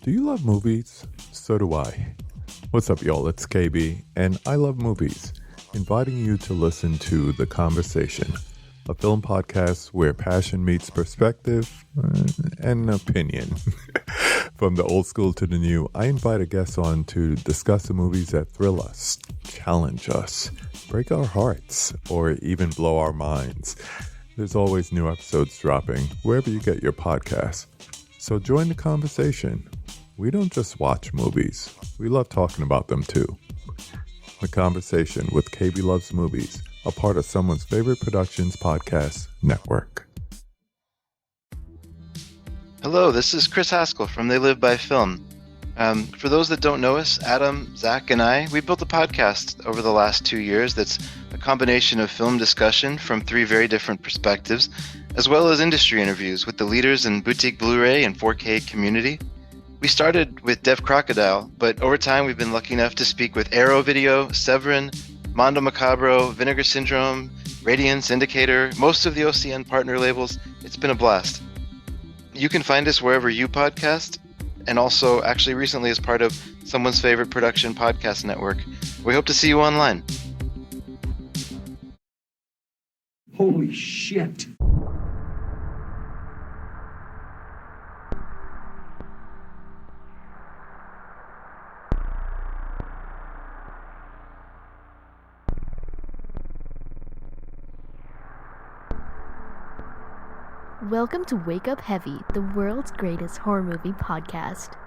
Do you love movies? So do I. What's up, y'all? It's KB, and I love movies, inviting you to listen to The Conversation, a film podcast where passion meets perspective and opinion. From the old school to the new, I invite a guest on to discuss the movies that thrill us, challenge us, break our hearts, or even blow our minds. There's always new episodes dropping wherever you get your podcasts. So join the conversation. We don't just watch movies. We love talking about them too. The Conversation with KB Loves Movies, a part of Someone's Favorite Productions podcast network. Hello, this is Chris Haskell from They Live by Film. For those that don't know us, Adam, Zach, and I, we built a podcast over the last 2 years that's a combination of film discussion from 3 very different perspectives, as well as industry interviews with the leaders in boutique Blu-ray and 4K community. We started with Deaf Crocodile, but over time we've been lucky enough to speak with Arrow Video, Severin, Mondo Macabro, Vinegar Syndrome, Radiance, Indicator, most of the OCN partner labels. It's been a blast. You can find us wherever you podcast, and also actually recently as part of Someone's Favorite Production podcast network. We hope to see you online. Holy shit. Welcome to Wake Up Heavy, the world's greatest horror movie podcast.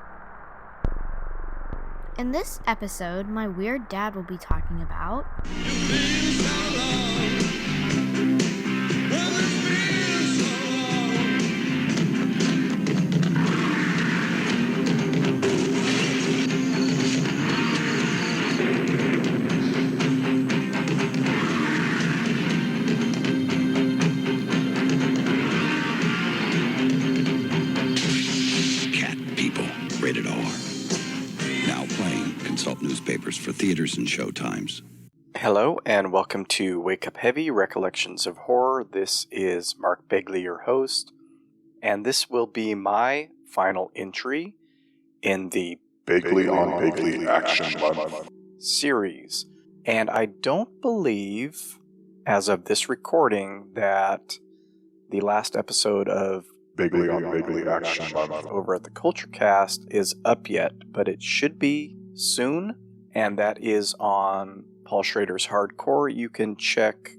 In this episode, my weird dad will be talking about Rated R. Now playing. Consult newspapers for theaters and showtimes. Hello, and welcome to Wake Up Heavy, Recollections of Horror. This is Mark Begley, your host, and this will be my final entry in the Begley on Begley Action Month series. And I don't believe, as of this recording, that the last episode of Begley on Begley Action Month over at the Culture Cast is up yet, but it should be soon, and that is on Paul Schrader's Hardcore. You can check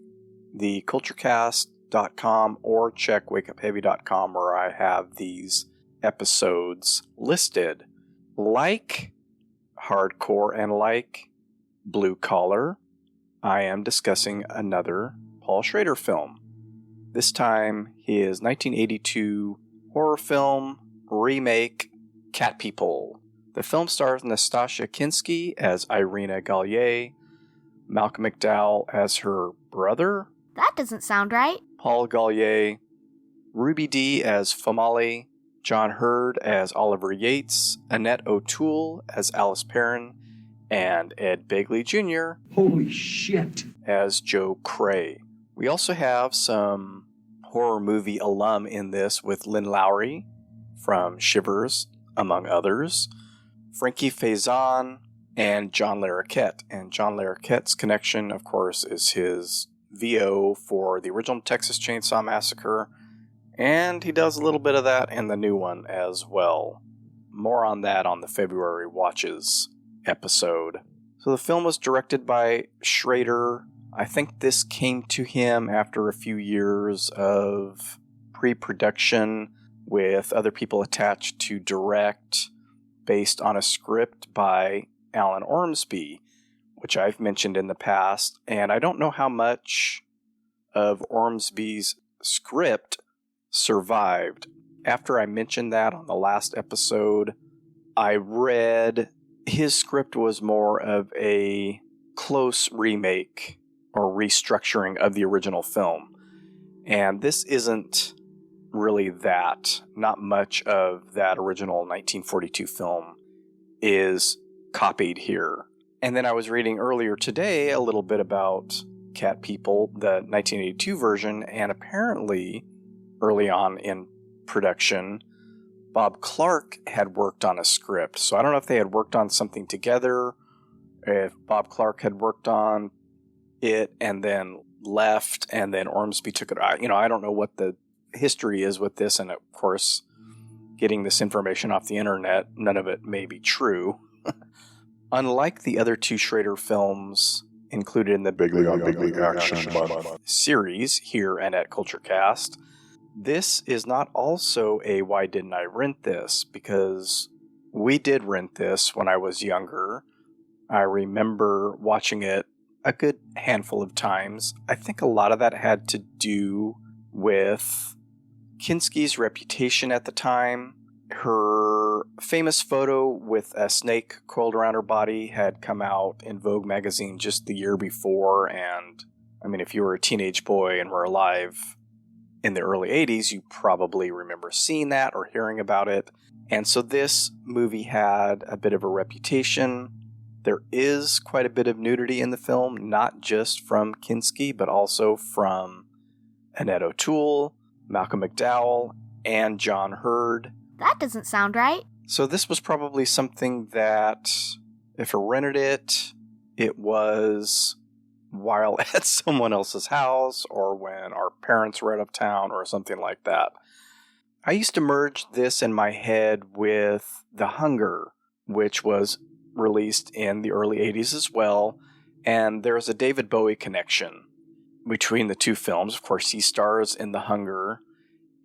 the culturecast.com or check wakeupheavy.com where I have these episodes listed. Like Hardcore and like Blue Collar, I am discussing another Paul Schrader film. This time, his 1982 horror film remake, Cat People. The film stars Nastasia Kinski as Irina Gallier, Malcolm McDowell as her brother, That doesn't sound right. Paul Gallier, Ruby Dee as Famali, John Hurd as Oliver Yates, Annette O'Toole as Alice Perrin, and Ed Begley Jr. Holy shit. as Joe Cray. We also have some horror movie alum in this with Lynn Lowry from Shivers, among others, Frankie Faison, and John Larroquette. And John Larroquette's connection, of course, is his VO for the original Texas Chainsaw Massacre, and he does a little bit of that in the new one as well. More on that on the February Watches episode. So the film was directed by Schrader. I think this came to him after a few years of pre-production with other people attached to direct based on a script by Alan Ormsby, which I've mentioned in the past, and I don't know how much of Ormsby's script survived. After I mentioned that on the last episode, I read his script was more of a close remake or restructuring of the original film. And this isn't really that. Not much of that original 1942 film is copied here. And then I was reading earlier today a little bit about Cat People, the 1982 version, and apparently early on in production, Bob Clark had worked on a script. So I don't know if they had worked on something together, if Bob Clark had worked on it and then left, and then Ormsby took it. I don't know what the history is with this, and of course, getting this information off the internet, none of it may be true. Unlike the other two Schrader films included in the Begley on Begley Action Month series here and at CultureCast, this is not also a Why Didn't I Rent This? Because we did rent this when I was younger. I remember watching it a good handful of times. I think a lot of that had to do with Kinski's reputation at the time. Her famous photo with a snake coiled around her body had come out in Vogue magazine just the year before, and I mean, if you were a teenage boy and were alive in the early 80s, you probably remember seeing that or hearing about it. And so this movie had a bit of a reputation. There is quite a bit of nudity in the film, not just from Kinski, but also from Annette O'Toole, Malcolm McDowell, and John Hurd. That doesn't sound right. So this was probably something that, if I rented it, it was while at someone else's house or when our parents were out of town or something like that. I used to merge this in my head with The Hunger, which was released in the early 80s as well, and there's a David Bowie connection between the two films. Of course, he stars in The Hunger,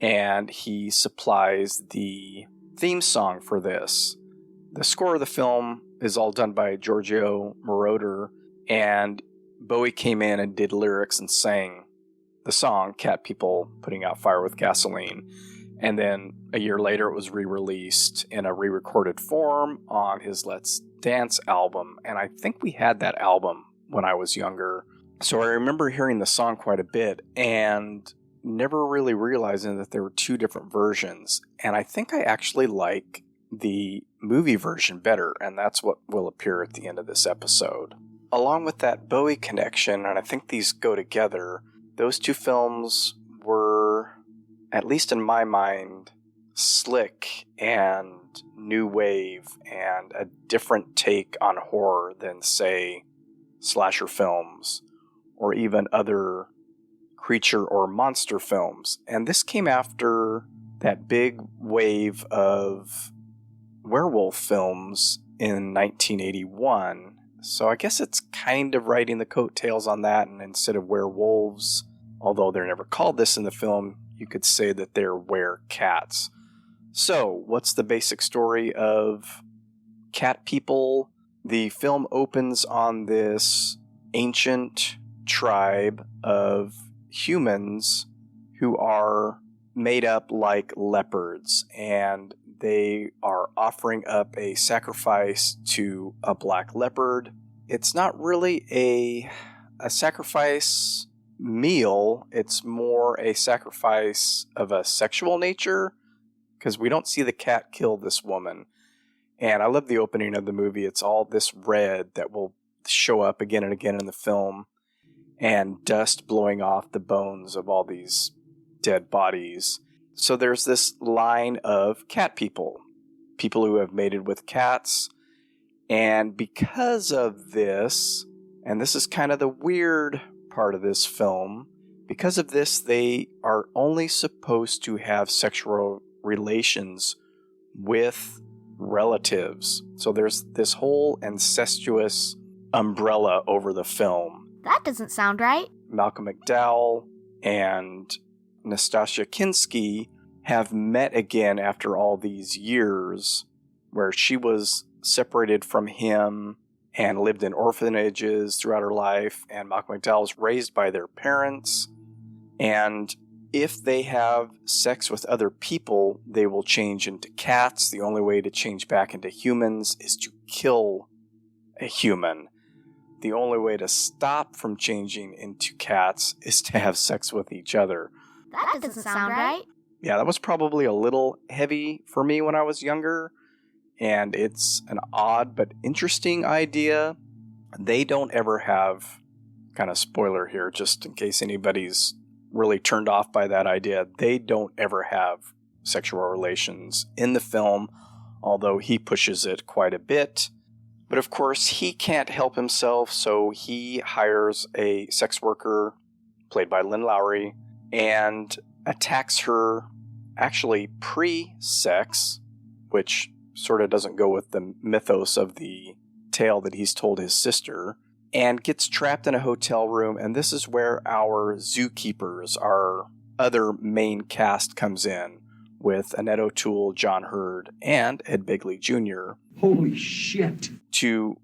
and he supplies the theme song for this. The score of the film is all done by Giorgio Moroder, and Bowie came in and did lyrics and sang the song, Cat People Putting Out Fire with Gasoline. And then a year later, it was re-released in a re-recorded form on his Let's Dance album. And I think we had that album when I was younger. So I remember hearing the song quite a bit and never really realizing that there were two different versions. And I think I actually like the movie version better, and that's what will appear at the end of this episode. Along with that Bowie connection, and I think these go together, those two films were, at least in my mind, slick and new wave and a different take on horror than, say, slasher films or even other creature or monster films. And this came after that big wave of werewolf films in 1981. So I guess it's kind of riding the coattails on that, and instead of werewolves, although they're never called this in the film, you could say that they're were-cats. So, what's the basic story of Cat People? The film opens on this ancient tribe of humans who are made up like leopards, and they are offering up a sacrifice to a black leopard. It's not really a sacrifice meal, it's more a sacrifice of a sexual nature, because we don't see the cat kill this woman. And I love the opening of the movie. It's all this red that will show up again and again in the film, and dust blowing off the bones of all these dead bodies. So there's this line of cat people who have mated with cats, and because of this, and this is kind of the weird part of this film, because of this, they are only supposed to have sexual relations with relatives. So there's this whole incestuous umbrella over the film. That doesn't sound right. Malcolm McDowell and Nastasia Kinski have met again after all these years, where she was separated from him and lived in orphanages throughout her life, and Malcolm McDowell was raised by their parents. And if they have sex with other people, they will change into cats. The only way to change back into humans is to kill a human. The only way to stop from changing into cats is to have sex with each other. That doesn't sound right. Yeah, that was probably a little heavy for me when I was younger, and it's an odd but interesting idea. They don't ever have, kind of spoiler here, just in case anybody's really turned off by that idea, they don't ever have sexual relations in the film, although he pushes it quite a bit. But of course, he can't help himself, so he hires a sex worker, played by Lynn Lowry, and attacks her actually pre-sex, which sort of doesn't go with the mythos of the tale that he's told his sister, and gets trapped in a hotel room. And this is where our zookeepers, our other main cast, comes in, with Annette O'Toole, John Hurd, and Ed Begley Jr. Holy shit. to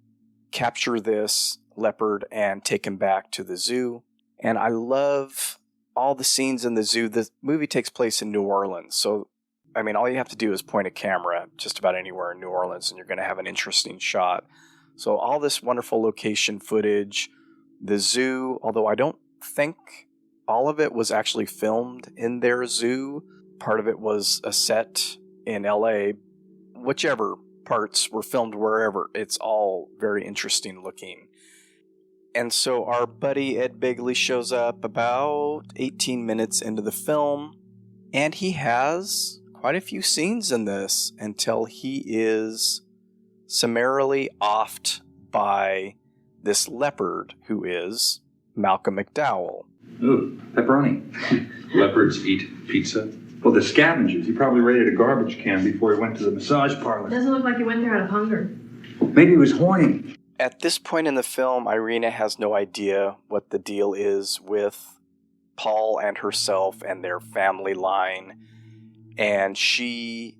capture this leopard and take him back to the zoo. And I love all the scenes in the zoo. The movie takes place in New Orleans, so I mean, all you have to do is point a camera just about anywhere in New Orleans and you're going to have an interesting shot. So all this wonderful location footage, the zoo, although I don't think all of it was actually filmed in their zoo. Part of it was a set in LA. Whichever parts were filmed wherever, it's all very interesting looking. And so our buddy Ed Begley shows up about 18 minutes into the film, and he has quite a few scenes in this until he is summarily offed by this leopard who is Malcolm McDowell. Ooh, pepperoni. Leopards eat pizza? Well, the scavengers. He probably raided a garbage can before he went to the massage parlor. Doesn't look like he went there out of hunger. Maybe he was horny. At this point in the film, Irina has no idea what the deal is with Paul and herself and their family line. And she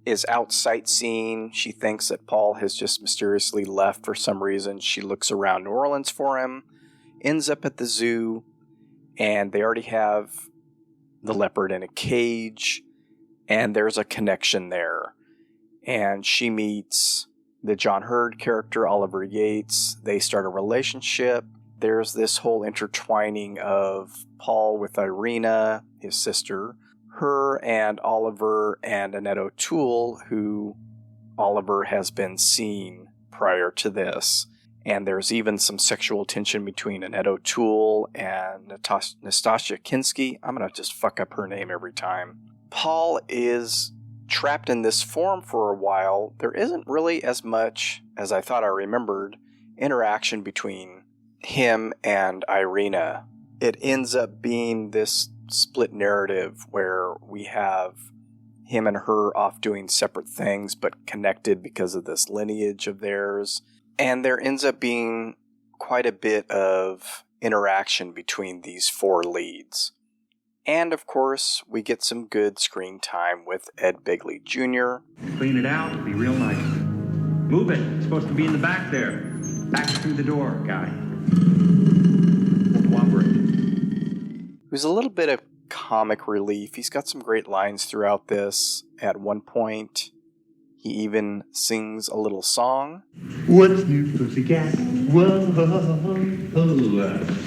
is out sightseeing. She thinks that Paul has just mysteriously left for some reason. She looks around New Orleans for him, ends up at the zoo, and they already have the leopard in a cage, and there's a connection there. And she meets the John Hurd character, Oliver Yates. They start a relationship. There's this whole intertwining of Paul with Irina, his sister, her and Oliver and Annette O'Toole, who Oliver has been seeing prior to this. And there's even some sexual tension between Annette O'Toole and Nastasia Kinski. I'm going to just fuck up her name every time. Paul is trapped in this form for a while. There isn't really as much, as I thought I remembered, interaction between him and Irina. It ends up being this split narrative where we have him and her off doing separate things but connected because of this lineage of theirs. And there ends up being quite a bit of interaction between these four leads. And of course, we get some good screen time with Ed Begley Jr. Clean it out. Be real nice. Move it. It's supposed to be in the back there. Back through the door, guy. Cooperate. Who's a little bit of comic relief. He's got some great lines throughout this. At one point, he even sings a little song. What's new, pussycat? Whoa,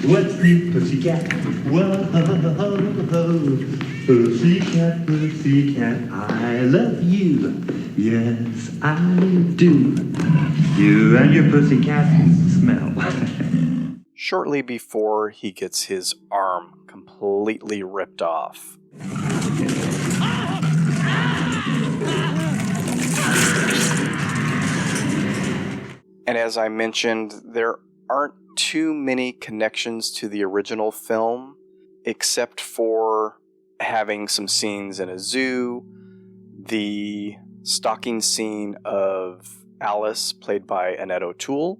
what's new, pussycat? Whoa, pussycat, pussycat, I love you. Yes, I do. You and your pussycat smell. Shortly before he gets his arm completely ripped off. And as I mentioned, there aren't too many connections to the original film, except for having some scenes in a zoo, the stalking scene of Alice, played by Annette O'Toole.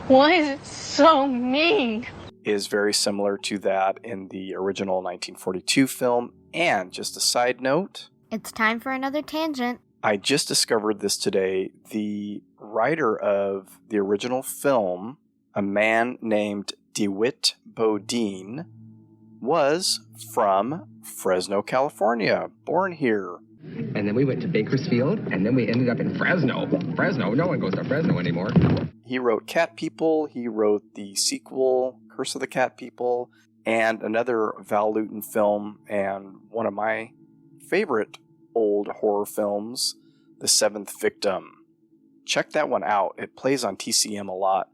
Why is it so mean? Is very similar to that in the original 1942 film. And just a side note, It's time for another tangent. I just discovered this today. The writer of the original film, a man named DeWitt Bodine, was from Fresno, California, born here. And then we went to Bakersfield, and then we ended up in Fresno. Fresno? No one goes to Fresno anymore. He wrote Cat People, he wrote the sequel, Curse of the Cat People, and another Val Lewton film, and one of my favorite old horror films, The Seventh Victim. Check that one out. It plays on TCM a lot.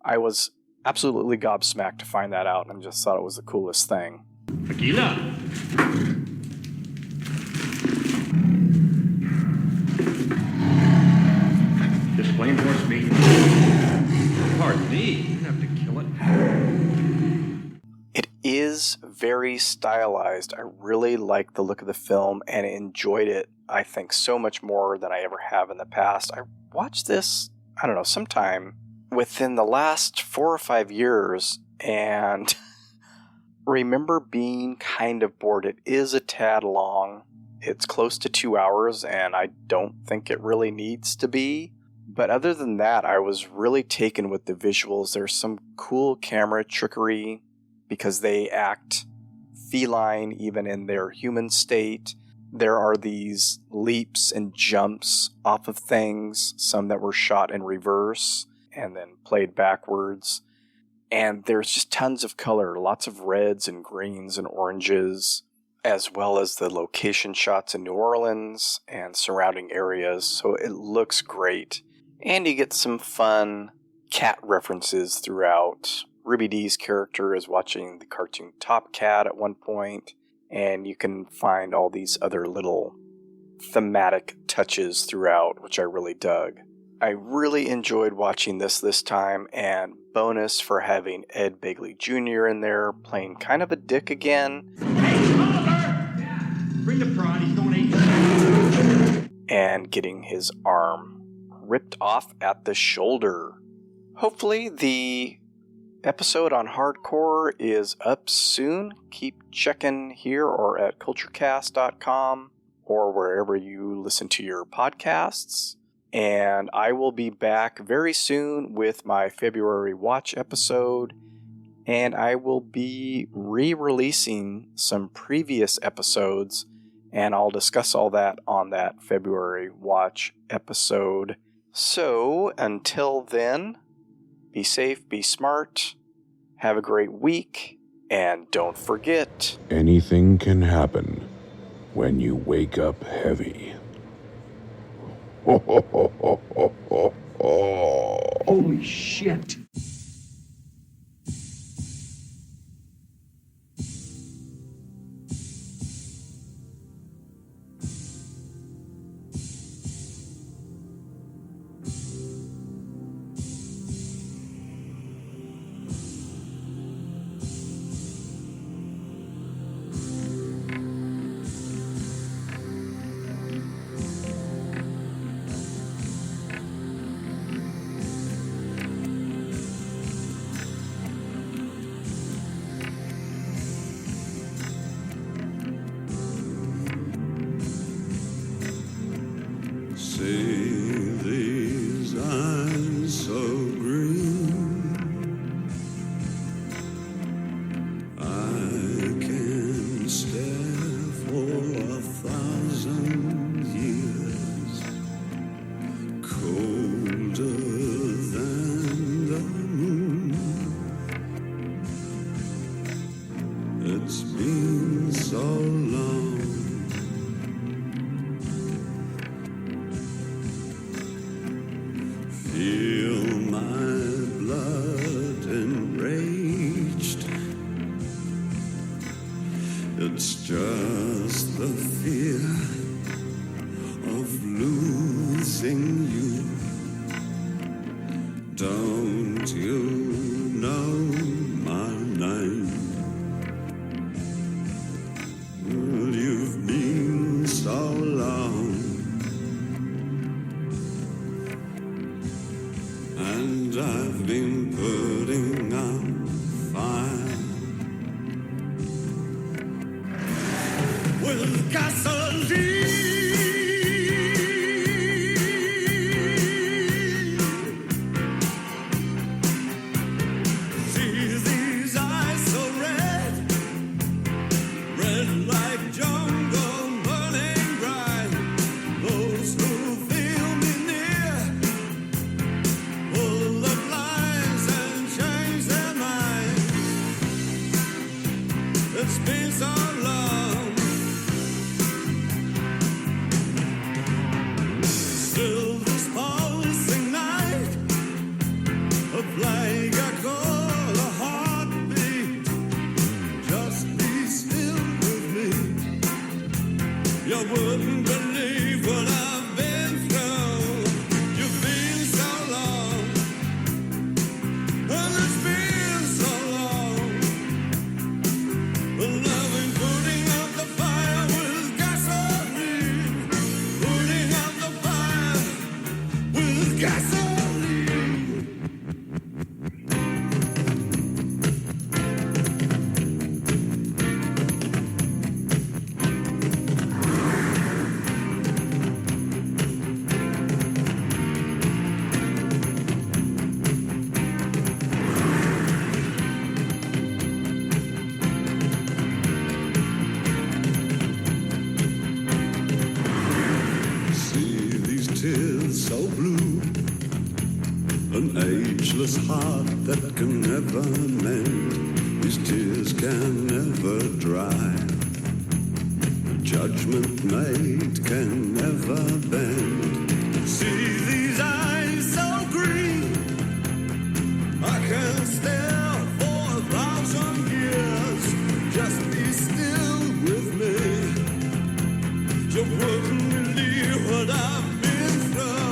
I was absolutely gobsmacked to find that out, and just thought it was the coolest thing. Tequila. me. You didn't have to kill it. It is very stylized. I really like the look of the film and enjoyed it, I think, so much more than I ever have in the past. I watched this, I don't know, sometime within the last 4 or 5 years and remember being kind of bored. It is a tad long. It's close to 2 hours, and I don't think it really needs to be. But other than that, I was really taken with the visuals. There's some cool camera trickery because they act feline even in their human state. There are these leaps and jumps off of things, some that were shot in reverse and then played backwards. And there's just tons of color, lots of reds and greens and oranges, as well as the location shots in New Orleans and surrounding areas. So it looks great. And you get some fun cat references throughout. Ruby Dee's character is watching the cartoon Top Cat at one point, and you can find all these other little thematic touches throughout, which I really dug. I really enjoyed watching this time, and bonus for having Ed Begley Jr. in there playing kind of a dick again. Hey, Oliver! Bring the prod, he's going 8. And getting his arm ripped off at the shoulder. Hopefully the episode on hardcore is up soon. Keep checking here or at culturecast.com or wherever you listen to your podcasts. And I will be back very soon with my February watch episode. And I will be re-releasing some previous episodes. And I'll discuss all that on that February watch episode. So, until then, be safe, be smart, have a great week, and don't forget... anything can happen when you wake up heavy. Holy shit. An ageless heart that can never mend, these tears can never dry. The judgment made can never bend. See these eyes so green, I can stare for 1,000 years. Just be still with me. You wouldn't believe what I've been through.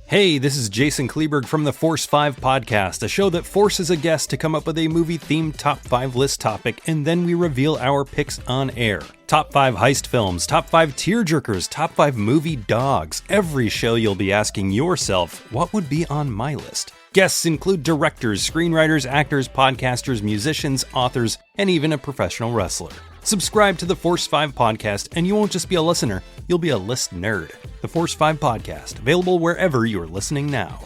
Hey, this is Jason Kleberg from the Force 5 podcast, a show that forces a guest to come up with a movie-themed top 5 list topic, and then we reveal our picks on air. Top 5 heist films, top 5 tearjerkers, top 5 movie dogs. Every show you'll be asking yourself, what would be on my list? Guests include directors, screenwriters, actors, podcasters, musicians, authors, and even a professional wrestler. Subscribe to the Force 5 podcast, and you won't just be a listener, you'll be a list nerd. The Force 5 podcast, available wherever you're listening now.